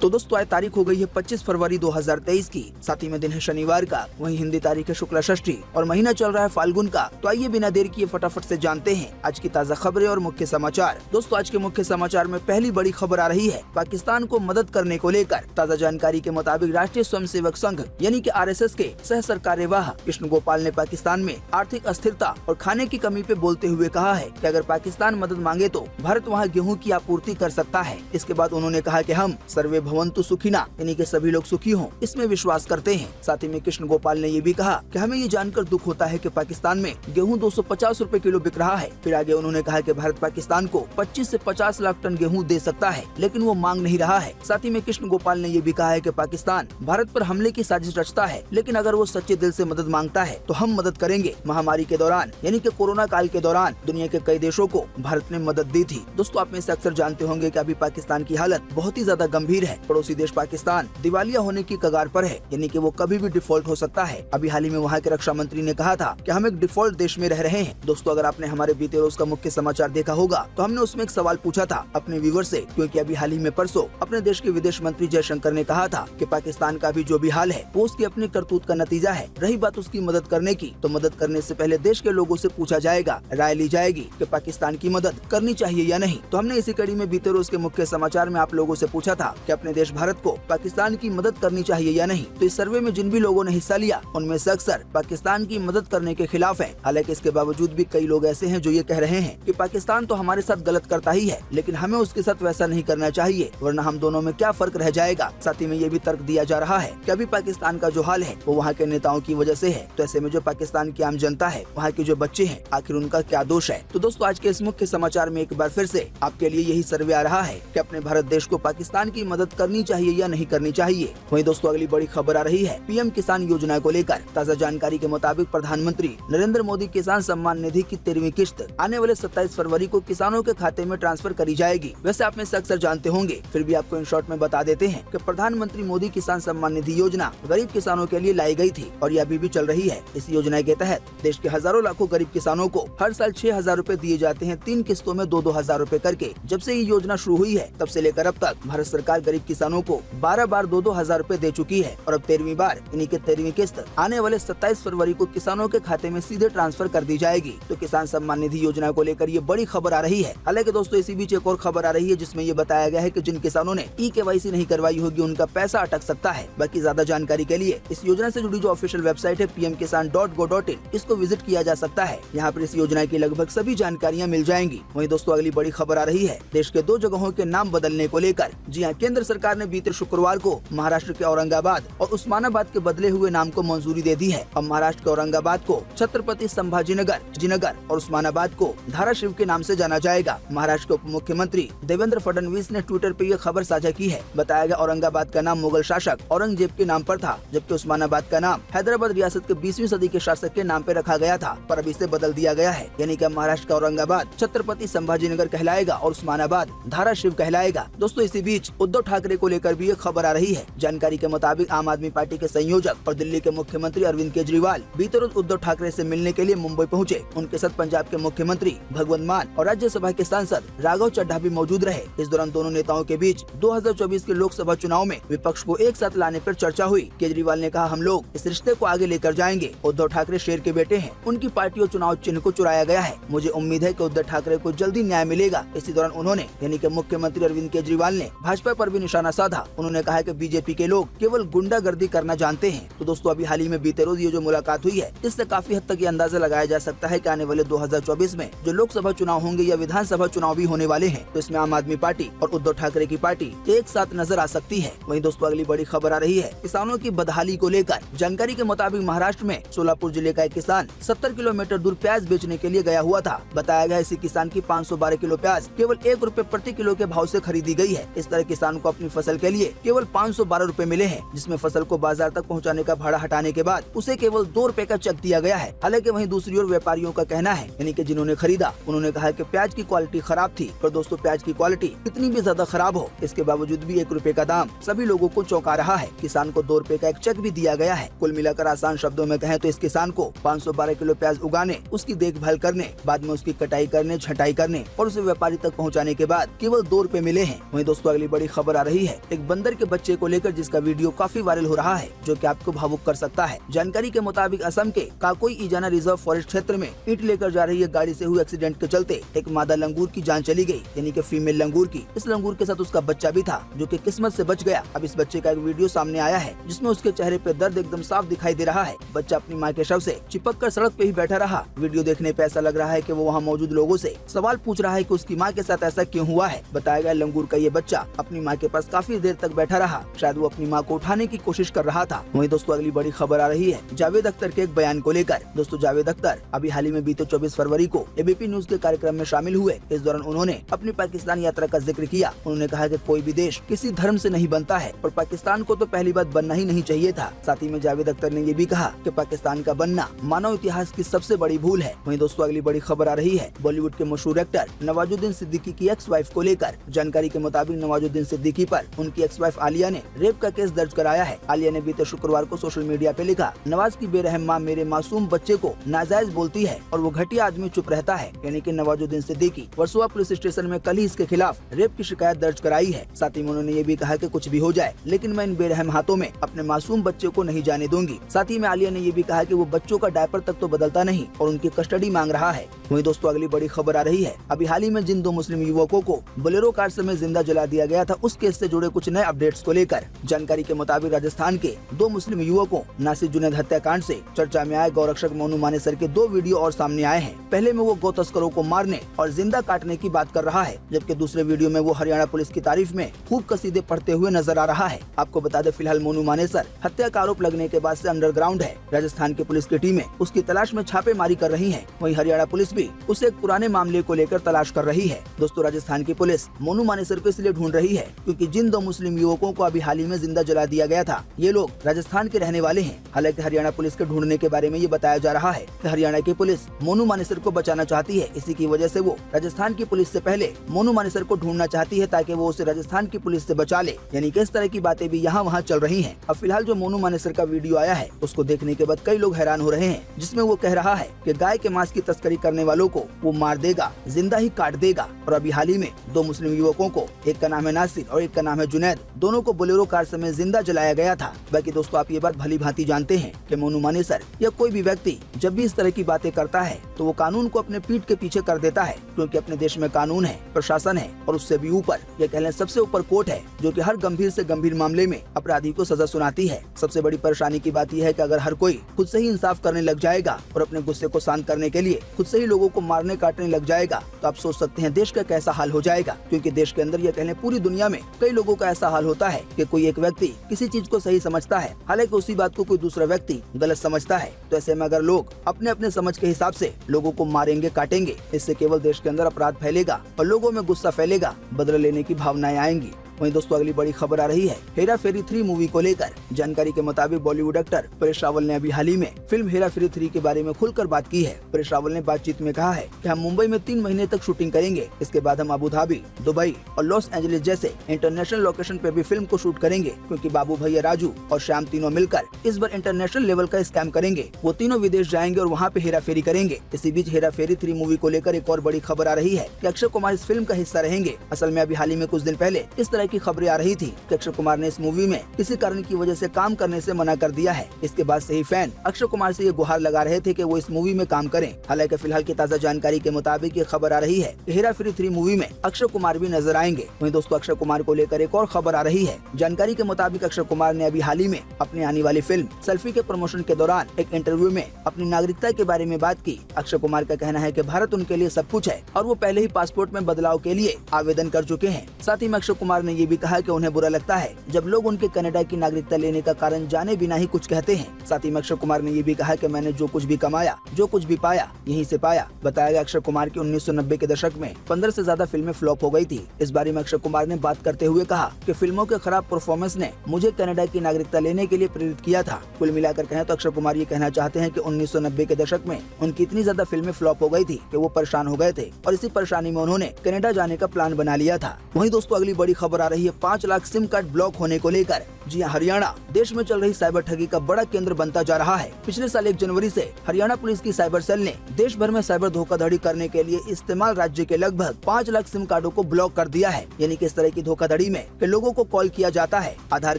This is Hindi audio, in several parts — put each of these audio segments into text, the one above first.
तो दोस्तों आज तारीख हो गई है 25 फरवरी 2023 की, साथ ही में दिन है शनिवार का, वहीं हिंदी तारीख है शुक्ला षष्ठी और महीना चल रहा है फाल्गुन का। तो आइए बिना देर किए फटाफट से जानते हैं आज की ताज़ा खबरें और मुख्य समाचार। दोस्तों आज के मुख्य समाचार में पहली बड़ी खबर आ रही है पाकिस्तान को मदद करने को लेकर। ताज़ा जानकारी के मुताबिक राष्ट्रीय स्वयंसेवक संघ यानी कि RSS के सह सरकार्यवाह कृष्ण गोपाल ने पाकिस्तान में आर्थिक अस्थिरता और खाने की कमी पे बोलते हुए कहा है कि अगर पाकिस्तान मदद मांगे तो भारत वहाँ गेहूं की आपूर्ति कर सकता है। इसके बाद उन्होंने कहा कि हम सर्वे भवन्तु सुखिना यानी कि सभी लोग सुखी हों, इसमें विश्वास करते हैं। साथ ही में कृष्ण गोपाल ने ये भी कहा कि हमें ये जानकर दुख होता है कि पाकिस्तान में गेहूं 250 रुपए किलो बिक रहा है। फिर आगे उन्होंने कहा कि भारत पाकिस्तान को 25 से 50 लाख टन गेहूं दे सकता है, लेकिन वो मांग नहीं रहा है। साथ ही में कृष्ण गोपाल ने ये भी कहा है कि पाकिस्तान भारत पर हमले की साजिश रचता है, लेकिन अगर वो सच्चे दिल से मदद मांगता है तो हम मदद करेंगे। महामारी के दौरान यानी कि कोरोना काल के दौरान दुनिया के कई देशों को भारत ने मदद दी थी। दोस्तों आप में से अक्सर जानते होंगे कि अभी पाकिस्तान की हालत बहुत ही ज्यादा गंभीर है। पड़ोसी देश पाकिस्तान दिवालिया होने की कगार पर है, यानी कि वो कभी भी डिफॉल्ट हो सकता है। अभी हाल ही में वहाँ के रक्षा मंत्री ने कहा था कि हम एक डिफॉल्ट देश में रह रहे हैं। दोस्तों अगर आपने हमारे बीते रोज का मुख्य समाचार देखा होगा तो हमने उसमें एक सवाल पूछा था अपने व्यूअर से, क्योंकि अभी हाल ही में परसों अपने देश के विदेश मंत्री जयशंकर ने कहा था कि पाकिस्तान का भी जो भी हाल है वो उसकी अपनी करतूत का नतीजा है। रही बात उसकी मदद करने की, तो मदद करने से पहले देश के लोगों से पूछा जाएगा, राय ली जाएगी कि पाकिस्तान की मदद करनी चाहिए या नहीं। तो हमने इसी कड़ी में बीते रोज के मुख्य समाचार में आप लोगों से पूछा था कि अपने देश भारत को पाकिस्तान की मदद करनी चाहिए या नहीं। तो इस सर्वे में जिन भी लोगों ने हिस्सा लिया उनमें से अक्सर पाकिस्तान की मदद करने के खिलाफ है। हालांकि इसके बावजूद भी कई लोग ऐसे हैं जो ये कह रहे हैं कि पाकिस्तान तो हमारे साथ गलत करता ही है, लेकिन हमें उसके साथ वैसा नहीं करना चाहिए, वरना हम दोनों में क्या फर्क रह जाएगा। साथ ही में ये भी तर्क दिया जा रहा है कि अभी पाकिस्तान का जो हाल है वो वहाँ के नेताओं की वजह से है। तो ऐसे में जो पाकिस्तान की आम जनता है, वहाँ के जो बच्चे हैं, आखिर उनका क्या दोष है। तो दोस्तों आज के इस मुख्य समाचार में एक बार फिर से आपके लिए यही सर्वे आ रहा है कि अपने भारत देश को पाकिस्तान की मदद करनी चाहिए या नहीं करनी चाहिए। वहीं दोस्तों अगली बड़ी खबर आ रही है PM किसान योजना को लेकर। ताज़ा जानकारी के मुताबिक प्रधानमंत्री नरेंद्र मोदी किसान सम्मान निधि की 13वीं किस्त आने वाले 27 फरवरी को किसानों के खाते में ट्रांसफर करी जाएगी। वैसे आप में से अक्सर जानते होंगे, फिर भी आपको इन शॉर्ट में बता देते हैं कि प्रधानमंत्री मोदी किसान सम्मान निधि योजना गरीब किसानों के लिए लाई गई थी और ये अभी भी चल रही है। इस योजना के तहत देश के हजारों लाखों गरीब किसानों को हर साल 6,000 रूपए दिए जाते हैं, 3 किस्तों में 2-2 हजार रूपए करके। जब से ये योजना शुरू हुई है तब से लेकर अब तक भारत सरकार गरीब किसानों को 12 बार 2-2 हजार रूपए दे चुकी है और अब 13वीं बार यानी कि 13वीं किस्त आने वाले 27 फरवरी को किसानों के खाते में सीधे ट्रांसफर कर दी जाएगी। तो किसान सम्मान निधि योजना को लेकर ये बड़ी खबर आ रही है। हालांकि दोस्तों इसी बीच एक और खबर आ रही है जिसमें ये बताया गया है कि जिन किसानों ने KYC नहीं करवाई होगी उनका पैसा अटक सकता है। बाकी ज्यादा जानकारी के लिए इस योजना से जुड़ी जो ऑफिशियल वेबसाइट है pmkisan.go.in, इसको विजिट किया जा सकता है। यहाँ पर इस योजना की लगभग सभी जानकारियाँ मिल जाएंगी। वहीं दोस्तों अगली बड़ी खबर आ रही है देश के 2 जगहों के नाम बदलने को लेकर। जी हाँ, केंद्र सरकार ने बीते शुक्रवार को महाराष्ट्र के औरंगाबाद और उस्मानाबाद के बदले हुए नाम को मंजूरी दे दी है। अब महाराष्ट्र के औरंगाबाद को छत्रपति संभाजीनगर और उस्मानाबाद को धाराशिव के नाम से जाना जाएगा। महाराष्ट्र के उप मुख्यमंत्री देवेंद्र फडणवीस ने ट्विटर पे ये खबर साझा की है। बताया गया औरंगाबाद का नाम मुगल शासक औरंगजेब के नाम पर था, जबकि उस्मानाबाद का नाम हैदराबाद रियासत के 20वीं सदी के शासक के नाम पे रखा गया था, पर अब इसे बदल दिया गया है। यानी कि महाराष्ट्र का औरंगाबाद छत्रपति संभाजीनगर कहलाएगा और उस्मानाबाद धाराशिव कहलाएगा। दोस्तों इसी बीच उद्धव ठाकरे को लेकर भी एक खबर आ रही है। जानकारी के मुताबिक आम आदमी पार्टी के संयोजक और दिल्ली के मुख्यमंत्री अरविंद केजरीवाल बीते रोज उद्धव ठाकरे से मिलने के लिए मुंबई पहुंचे। उनके साथ पंजाब के मुख्यमंत्री भगवंत मान और राज्यसभा के सांसद राघव चड्ढा भी मौजूद रहे। इस दौरान दोनों नेताओं के बीच 2024 के लोकसभा चुनाव में विपक्ष को एक साथ लाने पर चर्चा हुई। केजरीवाल ने कहा, हम लोग इस रिश्ते को आगे लेकर जाएंगे। उद्धव ठाकरे शेर के बेटे हैं, उनकी पार्टी और चुनाव चिन्ह को चुराया गया है। मुझे उम्मीद है कि उद्धव ठाकरे को जल्दी न्याय मिलेगा। इसी दौरान उन्होंने यानी कि मुख्यमंत्री अरविंद केजरीवाल ने भाजपा पर भी निशाना साधा। उन्होंने कहा कि बीजेपी के लोग केवल गुंडागर्दी करना जानते हैं। तो दोस्तों अभी हाल ही में बीते रोज ये जो मुलाकात हुई है, इससे काफी हद तक ये अंदाजा लगाया जा सकता है कि आने वाले 2024 में जो लोकसभा चुनाव होंगे या विधानसभा चुनाव भी होने वाले हैं, तो इसमें आम आदमी पार्टी और उद्धव ठाकरे की पार्टी एक साथ नजर आ सकती है। वहीं दोस्तों अगली बड़ी खबर आ रही है किसानों की बदहाली को लेकर। जानकारी के मुताबिक महाराष्ट्र में सोलापुर जिले का एक किसान 70 किलोमीटर दूर प्याज बेचने के लिए गया हुआ था। बताया गया इसी किसान की 512 किलो प्याज केवल 1 रुपए प्रति किलो के भाव से खरीदी गई है। इस तरह किसान को अपनी फसल के लिए केवल 512 रुपए मिले हैं, जिसमें फसल को बाजार तक पहुंचाने का भाड़ा हटाने के बाद उसे केवल 2 रुपए का चेक दिया गया है। हालांकि वहीं दूसरी ओर व्यापारियों का कहना है, यानी कि जिन्होंने खरीदा, उन्होंने कहा कि प्याज की क्वालिटी खराब थी। पर दोस्तों प्याज की क्वालिटी कितनी भी ज्यादा खराब हो, इसके बावजूद भी 1 रुपए का दाम सभी लोगों को चौंका रहा है। किसान को 2 रुपए का एक चेक भी दिया गया है। कुल मिलाकर आसान शब्दों में कहें तो इस किसान को 512 किलो प्याज उगाने, उसकी देखभाल करने, बाद में उसकी कटाई करने, छटाई करने और उसे व्यापारी तक पहुँचाने के बाद केवल 2 रुपए मिले हैं। वहीं दोस्तों अगली बड़ी खबर आ रही रही है एक बंदर के बच्चे को लेकर, जिसका वीडियो काफी वायरल हो रहा है, जो कि आपको भावुक कर सकता है। जानकारी के मुताबिक असम के काकोई इजाना रिजर्व फॉरेस्ट क्षेत्र में ईंट लेकर जा रही एक गाड़ी से हुए एक्सीडेंट के चलते एक मादा लंगूर की जान चली गई, यानी कि फीमेल लंगूर की। इस लंगूर के साथ उसका बच्चा भी था, जो कि किस्मत से बच गया। अब इस बच्चे का एक वीडियो सामने आया है, जिसमें उसके चेहरे पे दर्द एकदम साफ दिखाई दे रहा है। बच्चा अपनी माँ के शव से चिपक कर सड़क पे ही बैठा रहा। वीडियो देखने पे ऐसा लग रहा है कि वो वहाँ मौजूद लोगों से सवाल पूछ रहा है कि उसकी माँ के साथ ऐसा क्यों हुआ है। बताया गया लंगूर का ये बच्चा अपनी माँ के पास काफी देर तक बैठा रहा, शायद वो अपनी माँ को उठाने की कोशिश कर रहा था। वहीं दोस्तों अगली बड़ी खबर आ रही है जावेद अख्तर के एक बयान को लेकर। दोस्तों जावेद अख्तर अभी हाल ही में बीते 24 फरवरी को एबीपी न्यूज के कार्यक्रम में शामिल हुए। इस दौरान उन्होंने अपनी पाकिस्तान यात्रा का जिक्र किया। उन्होंने कहा कि कोई भी देश किसी धर्म से नहीं बनता है और पाकिस्तान को तो पहली बात बनना ही नहीं चाहिए था। साथ ही में जावेद अख्तर ने ये भी कहा कि पाकिस्तान का बनना मानव इतिहास की सबसे बड़ी भूल है। वहीं दोस्तों अगली बड़ी खबर आ रही है बॉलीवुड के मशहूर एक्टर नवाजुद्दीन सिद्दीकी की एक्स वाइफ को लेकर। जानकारी के मुताबिक नवाजुद्दीन सिद्दीकी पर उनकी एक्स वाइफ आलिया ने रेप का केस दर्ज कराया है। आलिया ने बीते शुक्रवार को सोशल मीडिया पे लिखा, नवाज की बेरहम माँ मेरे मासूम बच्चे को नाजायज बोलती है और वो घटिया आदमी चुप रहता है। यानी कि नवाजुद्दीन सिद्दीकी वर्सोवा पुलिस स्टेशन में कल ही इसके खिलाफ रेप की शिकायत दर्ज कराई है। साथ ही उन्होंने ये भी कहा कि कुछ भी हो जाए, लेकिन मैं इन बेरहम हाथों में अपने मासूम बच्चे को नहीं जाने दूंगी। साथ ही में आलिया ने ये भी कहा कि वो बच्चों का डायपर तक तो बदलता नहीं और उनकी कस्टडी मांग रहा है। वहीं दोस्तों अगली बड़ी खबर आ रही है अभी हाल ही में जिन 2 मुस्लिम युवकों को बोलेरो कार समेत जिंदा जला दिया गया था, उस केस से जुड़े कुछ नए अपडेट्स को लेकर। जानकारी के मुताबिक राजस्थान के 2 मुस्लिम युवकों नासिर जुनैद हत्याकांड से चर्चा में आए गौरक्षक मोनू मानेसर के 2 वीडियो और सामने आए हैं। पहले में वो गौ तस्करों को मारने और जिंदा काटने की बात कर रहा है, जबकि दूसरे वीडियो में वो हरियाणा पुलिस की तारीफ में खूब कसीदे पढ़ते हुए नजर आ रहा है। आपको बता दें फिलहाल मोनू मानेसर हत्या का आरोप लगने के बाद से अंडरग्राउंड है। राजस्थान की पुलिस की टीमें उसकी तलाश में छापेमारी कर रही है। वहीं हरियाणा पुलिस भी उसे एक पुराने मामले को लेकर तलाश कर रही है। दोस्तों राजस्थान की पुलिस मोनू मानेसर को इसलिए ढूंढ रही है क्योंकि जिन 2 मुस्लिम युवकों को अभी हाल ही में जिंदा जला दिया गया था, ये लोग राजस्थान के रहने वाले हैं। हालांकि हरियाणा पुलिस के ढूंढने के बारे में ये बताया जा रहा है कि हरियाणा की पुलिस मोनू मानेसर को बचाना चाहती है। इसी की वजह से वो राजस्थान की पुलिस से पहले मोनू मानेसर को ढूंढना चाहती है ताकि वो उसे राजस्थान की पुलिस से बचा ले। यानी कि इस तरह की बातें भी यहाँ वहाँ चल रही हैं। अब फिलहाल जो मोनू मानेसर का वीडियो आया है उसको देखने के बाद कई लोग हैरान हो रहे हैं, जिसमें वो कह रहा है कि गाय के मांस की तस्करी करने वालों को वो मार देगा, जिंदा ही काट देगा। और अभी हाल ही में 2 मुस्लिम युवकों को, एक का नाम है नासिर और एक का नाम है जुनैद, दोनों को बोलेरो कार समेत जिंदा जलाया गया था। बाकी दोस्तों आप ये बात भली भांति जानते हैं कि मोनू मानेसर या कोई भी व्यक्ति जब भी इस तरह की बातें करता है तो वो कानून को अपने पीठ के पीछे कर देता है, क्योंकि अपने देश में कानून है, प्रशासन है और उससे भी ऊपर ये कह लें सबसे ऊपर कोर्ट है, जो कि हर गंभीर से गंभीर मामले में अपराधी को सजा सुनाती है। सबसे बड़ी परेशानी की बात यह है कि अगर हर कोई खुद से ही इंसाफ करने लग जाएगा और अपने गुस्से को शांत करने के लिए खुद से ही लोगों को मारने काटने लग जाएगा, तो आप सोच सकते हैं देश का कैसा हाल हो जाएगा। क्योंकि देश के अंदर यह कह लें पूरी दुनिया में कई लोगों का ऐसा हाल होता है कि कोई एक व्यक्ति किसी चीज को सही समझता है, हालांकि उसी बात को कोई दूसरा व्यक्ति गलत समझता है। तो ऐसे में अगर लोग अपने अपने समझ के हिसाब से लोगों को मारेंगे काटेंगे, इससे केवल देश के अंदर अपराध फैलेगा और लोगों में गुस्सा फैलेगा, बदला लेने की भावनाएं आएंगी। वहीं दोस्तों अगली बड़ी खबर आ रही है हेरा फेरी 3 मूवी को लेकर। जानकारी के मुताबिक बॉलीवुड एक्टर परेश रावल ने अभी हाल ही में फिल्म हेरा फेरी 3 के बारे में खुलकर बात की है। परेश रावल ने बातचीत में कहा है कि हम मुंबई में 3 महीने तक शूटिंग करेंगे, इसके बाद हम अबू धाबी, दुबई और लॉस एंजलिस जैसे इंटरनेशनल लोकेशन पे भी फिल्म को शूट करेंगे, क्योंकि बाबू भैया, राजू और श्याम तीनों मिलकर इस बार इंटरनेशनल लेवल का स्कैम करेंगे। वो तीनों विदेश जाएंगे और वहाँ पे हेरा फेरी करेंगे। इसी बीच हेरा फेरी 3 मूवी को लेकर एक और बड़ी खबर आ रही है कि अक्षय कुमार इस फिल्म का हिस्सा रहेंगे। असल में अभी हाल ही में कुछ दिन पहले इस तरह की खबरें आ रही थी कि अक्षय कुमार ने इस मूवी में किसी कारण की वजह से काम करने से मना कर दिया है। इसके बाद से ही फैन अक्षय कुमार से ये गुहार लगा रहे थे कि वो इस मूवी में काम करें। हालांकि फिलहाल की ताज़ा जानकारी के मुताबिक ये खबर आ रही है कि हेरा फेरी 3 मूवी में अक्षय कुमार भी नजर आएंगे। वहीं दोस्तों अक्षय कुमार को लेकर एक और खबर आ रही है। जानकारी के मुताबिक अक्षय कुमार ने अभी हाल ही में अपनी आने वाली फिल्म सेल्फी के प्रमोशन के दौरान एक इंटरव्यू में अपनी नागरिकता के बारे में बात की। अक्षय कुमार का कहना है कि भारत उनके लिए सब कुछ है और वो पहले ही पासपोर्ट में बदलाव के लिए आवेदन कर चुके हैं। साथ ही में अक्षय कुमार ने ये भी कहा कि उन्हें बुरा लगता है जब लोग उनके कनाडा की नागरिकता लेने का कारण जाने बिना ही कुछ कहते हैं। साथ ही में अक्षय कुमार ने ये भी कहा कि मैंने जो कुछ भी कमाया, जो कुछ भी पाया, यहीं से पाया। बताया गया अक्षय कुमार की 1990 के दशक में 15 से ज्यादा फिल्में फ्लॉप हो गई थी। इस बारे में अक्षय कुमार ने बात करते हुए कहा कि फिल्मों के खराब परफॉर्मेंस ने मुझे कनाडा की नागरिकता लेने के लिए प्रेरित किया था। कुल मिलाकर कहें तो अक्षय कुमार ये कहना चाहते हैं कि 1990 के दशक में उनकी इतनी ज्यादा फिल्में फ्लॉप हो गई थी कि वो परेशान हो गए थे और इसी परेशानी में उन्होंने कनाडा जाने का प्लान बना लिया था। वहीं दोस्तों अगली बड़ी खबर आ रही है 5 लाख सिम कार्ड ब्लॉक होने को लेकर। जी हाँ, हरियाणा देश में चल रही साइबर ठगी का बड़ा केंद्र बनता जा रहा है। पिछले साल 1 जनवरी से हरियाणा पुलिस की साइबर सेल ने देश भर में साइबर धोखाधड़ी करने के लिए इस्तेमाल राज्य के लगभग 5 लाख सिम कार्डों को ब्लॉक कर दिया है। यानी कि इस तरह की धोखाधड़ी में कि लोगों को कॉल किया जाता है आधार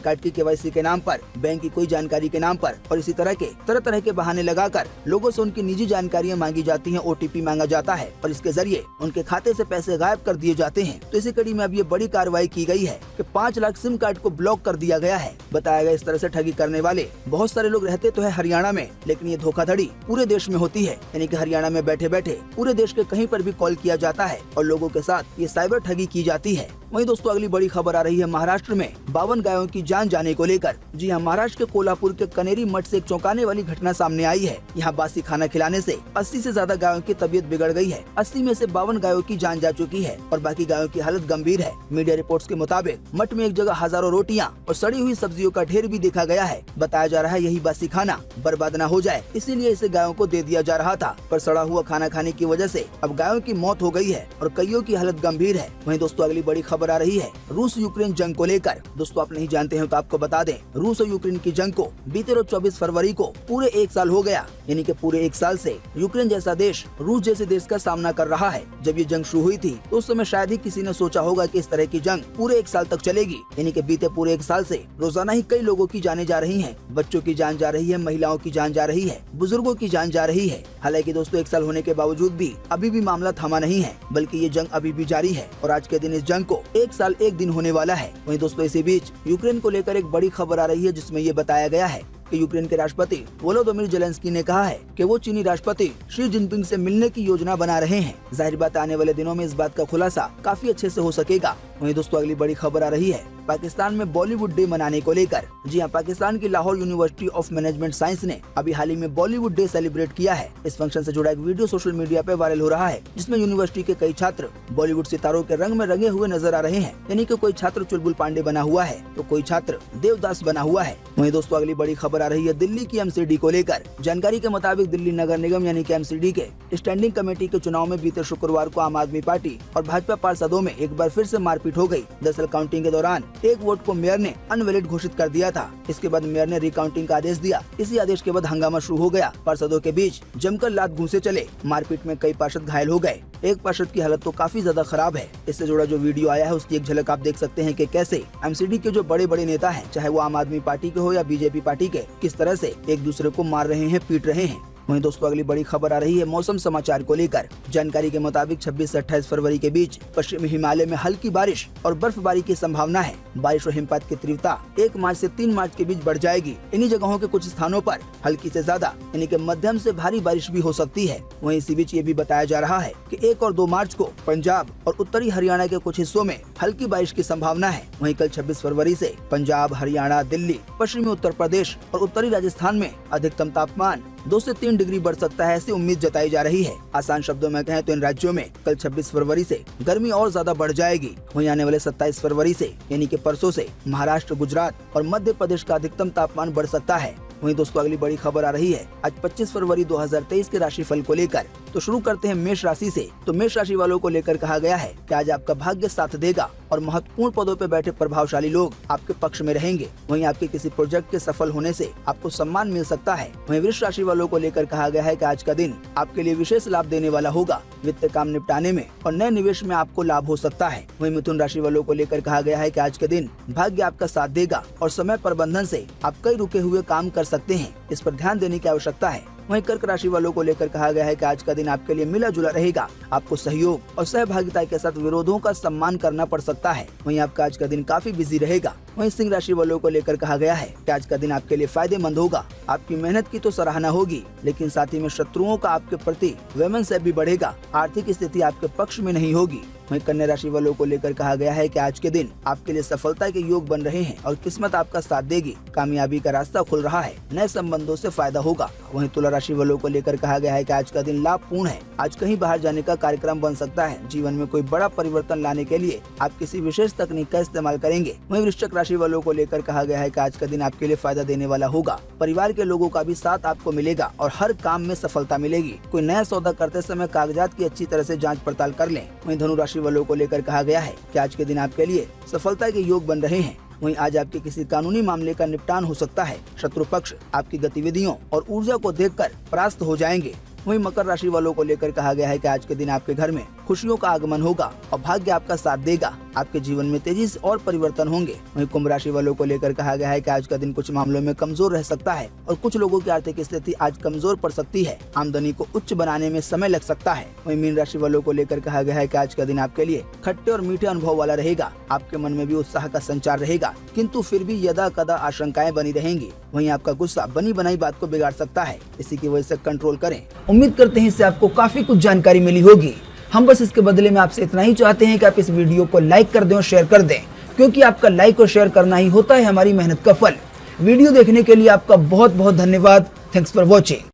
कार्ड की KYC के नाम पर, बैंक की कोई जानकारी के नाम पर, और इसी तरह के बहाने लगाकर लोगों से उनकी निजी जानकारियां मांगी जाती हैं, OTP मांगा जाता है और इसके जरिए उनके खाते से पैसे गायब कर दिए जाते हैं। तो इसी कड़ी में अब ये बड़ी कार्रवाई की गई है कि 5 लाख सिम कार्ड को ब्लॉक कर दिया गया है। बताया गया इस तरह से ठगी करने वाले बहुत सारे लोग रहते तो है हरियाणा में, लेकिन ये धोखाधड़ी पूरे देश में होती है। यानी कि हरियाणा में बैठे बैठे पूरे देश के कहीं पर भी कॉल किया जाता है और लोगों के साथ ये साइबर ठगी की जाती है। वहीं दोस्तों अगली बड़ी खबर आ रही है महाराष्ट्र में 52 गायों की जान जाने को लेकर। जी हाँ, महाराष्ट्र के कोल्हापुर के कनेरी मठ से एक चौंकाने वाली घटना सामने आई है। यहाँ बासी खाना खिलाने से 80 से ज्यादा गायों की तबीयत बिगड़ गई है। 80 में से 52 गायों की जान जा चुकी है और बाकी गायों की हालत गंभीर है। मीडिया रिपोर्ट्स के मुताबिक मठ में एक जगह हजारों रोटियां और सड़ी हुई सब्जियों का ढेर भी देखा गया है। बताया जा रहा है यही बासी खाना बर्बाद न हो जाए इसीलिए इसे गायों को दे दिया जा रहा था, पर सड़ा हुआ खाना खाने की वजह से अब गायों की मौत हो गई है और कईयों की हालत गंभीर है। वहीं दोस्तों अगली बड़ी खबर आ रही है रूस यूक्रेन जंग को लेकर। दोस्तों आप नहीं जानते हैं तो आपको बता दें, रूस और यूक्रेन की जंग को बीते रोज 24 फरवरी को पूरे 1 साल हो गया। यानी कि पूरे 1 साल से यूक्रेन जैसा देश रूस जैसे देश का सामना कर रहा है। जब ये जंग शुरू हुई थी तो उस समय शायद ही किसी ने सोचा होगा कि इस तरह की जंग पूरे 1 साल तक चलेगी। यानी कि बीते पूरे 1 साल से रोजाना ही कई लोगों की जानें जा रही हैं, बच्चों की जान जा रही है, महिलाओं की जान जा रही है, बुजुर्गों की जान जा रही है। हालांकि दोस्तों 1 साल होने के बावजूद भी अभी भी मामला थमा नहीं है, बल्कि ये जंग अभी भी जारी है और आज के दिन इस जंग को 1 साल 1 दिन होने वाला है। वहीं दोस्तों इसी बीच यूक्रेन को लेकर एक बड़ी खबर आ रही है जिसमें ये बताया गया है कि यूक्रेन के राष्ट्रपति वोलोदिमीर ज़ेलेंस्की ने कहा है कि वो चीनी राष्ट्रपति शी जिनपिंग से मिलने की योजना बना रहे हैं। जाहिर बात आने वाले दिनों में इस बात का खुलासा काफी अच्छे से हो सकेगा। वहीं दोस्तों अगली बड़ी खबर आ रही है पाकिस्तान में बॉलीवुड डे मनाने को लेकर। जी हाँ, पाकिस्तान की Lahore university of management science ने अभी हाल ही में बॉलीवुड डे सेलिब्रेट किया है। इस फंक्शन से जुड़ा एक वीडियो सोशल मीडिया पे वायरल हो रहा है जिसमें यूनिवर्सिटी के कई छात्र बॉलीवुड सितारों के रंग में रंगे हुए नजर आ रहे हैं। यानी कि कोई छात्र चुलबुल पांडे बना हुआ है तो कोई छात्र देवदास बना हुआ है। वहीं दोस्तों अगली बड़ी खबर आ रही है दिल्ली की MCD को लेकर। जानकारी के मुताबिक दिल्ली नगर निगम यानी कि MCD के स्टैंडिंग कमेटी के चुनाव में बीते शुक्रवार को आम आदमी पार्टी और भाजपा पार्षदों में एक बार फिर से मारपीट हो गई। दरअसल काउंटिंग के दौरान एक वोट को मेयर ने अनवैलिड घोषित कर दिया था। इसके बाद मेयर ने रिकाउंटिंग का आदेश दिया। इसी आदेश के बाद हंगामा शुरू हो गया। पार्षदों के बीच जमकर लात घूंसे चले। मारपीट में कई पार्षद घायल हो गए। एक पार्षद की हालत तो काफी ज्यादा खराब है। इससे जुड़ा जो वीडियो आया है उसकी एक झलक आप देख सकते हैं कि कैसे MCD के जो बड़े बड़े नेता हैं, चाहे वो आम आदमी पार्टी के हो या BJP पार्टी के, किस तरह से एक दूसरे को मार रहे हैं, पीट रहे हैं। वहीं दोस्तों अगली बड़ी खबर आ रही है मौसम समाचार को लेकर। जानकारी के मुताबिक 26 से 28 फरवरी के बीच पश्चिमी हिमालय में हल्की बारिश और बर्फबारी की संभावना है। बारिश और हिमपात की तीव्रता 1 मार्च से 3 मार्च के बीच बढ़ जाएगी। इन्हीं जगहों के कुछ स्थानों पर हल्की से ज्यादा यानी कि मध्यम से भारी बारिश भी हो सकती है। वहीं इसी बीच ये भी बताया जा रहा है कि 1 और 2 मार्च को पंजाब और उत्तरी हरियाणा के कुछ हिस्सों में हल्की बारिश की संभावना है। वहीं कल 26 फरवरी से पंजाब, हरियाणा, दिल्ली, पश्चिमी उत्तर प्रदेश और उत्तरी राजस्थान में अधिकतम तापमान 2 से 3 डिग्री बढ़ सकता है, ऐसी उम्मीद जताई जा रही है। आसान शब्दों में कहें तो इन राज्यों में कल 26 फरवरी से गर्मी और ज्यादा बढ़ जाएगी। वहीं आने वाले 27 फरवरी से यानी कि परसों से महाराष्ट्र, गुजरात और मध्य प्रदेश का अधिकतम तापमान बढ़ सकता है। वहीं दोस्तों अगली बड़ी खबर आ रही है आज 25 फरवरी 2023 के राशिफल को लेकर। तो शुरू करते हैं मेष राशि से। तो मेष राशि वालों को लेकर कहा गया है कि आज आपका भाग्य साथ देगा और महत्वपूर्ण पदों पर बैठे प्रभावशाली लोग आपके पक्ष में रहेंगे। वहीं आपके किसी प्रोजेक्ट के सफल होने से आपको सम्मान मिल सकता है। वहीं वृष राशि वालों को लेकर कहा गया है कि आज का दिन आपके लिए विशेष लाभ देने वाला होगा। वित्त काम निपटाने में और नए निवेश में आपको लाभ हो सकता है। वहीं मिथुन राशि वालों को लेकर कहा गया है कि आज के दिन भाग्य आपका साथ देगा और समय प्रबंधन से आप कई रुके हुए काम कर सकते हैं। इस पर ध्यान देने की आवश्यकता है। वहीं कर्क राशि वालों को लेकर कहा गया है कि आज का दिन आपके लिए मिला जुला रहेगा। आपको सहयोग और सहभागिता के साथ विरोधों का सम्मान करना पड़ सकता है। वहीं आपका आज का दिन काफी बिजी रहेगा। वहीं सिंह राशि वालों को लेकर कहा गया है कि आज का दिन आपके लिए फायदेमंद होगा। आपकी मेहनत की तो सराहना होगी, लेकिन साथ ही में शत्रुओं का आपके प्रति वैमनस्य भी बढ़ेगा। आर्थिक स्थिति आपके पक्ष में नहीं होगी। वहीं कन्या राशि वालों को लेकर कहा गया है कि आज के दिन आपके लिए सफलता के योग बन रहे हैं और किस्मत आपका साथ देगी। कामयाबी का रास्ता खुल रहा है। नए संबंधों से फायदा होगा। वहीं तुला राशि वालों को लेकर कहा गया है कि आज का दिन लाभपूर्ण है। आज कहीं बाहर जाने का कार्यक्रम बन सकता है। जीवन में कोई बड़ा परिवर्तन लाने के लिए आप किसी विशेष तकनीक का इस्तेमाल करेंगे। वहीं वृश्चिक राशि वालों को लेकर कहा गया है कि आज का दिन आपके लिए फायदा देने वाला होगा। परिवार के लोगों का भी साथ आपको मिलेगा और हर काम में सफलता मिलेगी। कोई नया सौदा करते समय कागजात की अच्छी तरह से जांच पड़ताल कर लें। वहीं धनु राशि वालों को लेकर कहा गया है कि आज के दिन आपके लिए सफलता के योग बन रहे हैं। वहीं आज आपके किसी कानूनी मामले का निपटान हो सकता है। शत्रु पक्ष आपकी गतिविधियों और ऊर्जा को देखकर परास्त हो जाएंगे। वहीं मकर राशि वालों को लेकर कहा गया है कि आज के दिन आपके घर में खुशियों का आगमन होगा और भाग्य आपका साथ देगा। आपके जीवन में तेजी से और परिवर्तन होंगे। वहीं कुंभ राशि वालों को लेकर कहा गया है कि आज का दिन कुछ मामलों में कमजोर रह सकता है और कुछ लोगों की आर्थिक स्थिति आज कमजोर पड़ सकती है। आमदनी को उच्च बनाने में समय लग सकता है। वहीं मीन राशि वालों को लेकर कहा गया है कि आज का दिन आपके लिए खट्टे और मीठे अनुभव वाला रहेगा। आपके मन में भी उत्साह का संचार रहेगा, किंतु फिर भी यदा कदा आशंकाएं बनी रहेंगी। वहीं आपका गुस्सा बनी बनाई बात को बिगाड़ सकता है, इसी की वजह से कंट्रोल करें। उम्मीद करते हैं इससे आपको काफी कुछ जानकारी मिली होगी। हम बस इसके बदले में आपसे इतना ही चाहते हैं कि आप इस वीडियो को लाइक कर दें और शेयर कर दें, क्योंकि आपका लाइक और शेयर करना ही होता है हमारी मेहनत का फल। वीडियो देखने के लिए आपका बहुत बहुत धन्यवाद। Thanks for watching.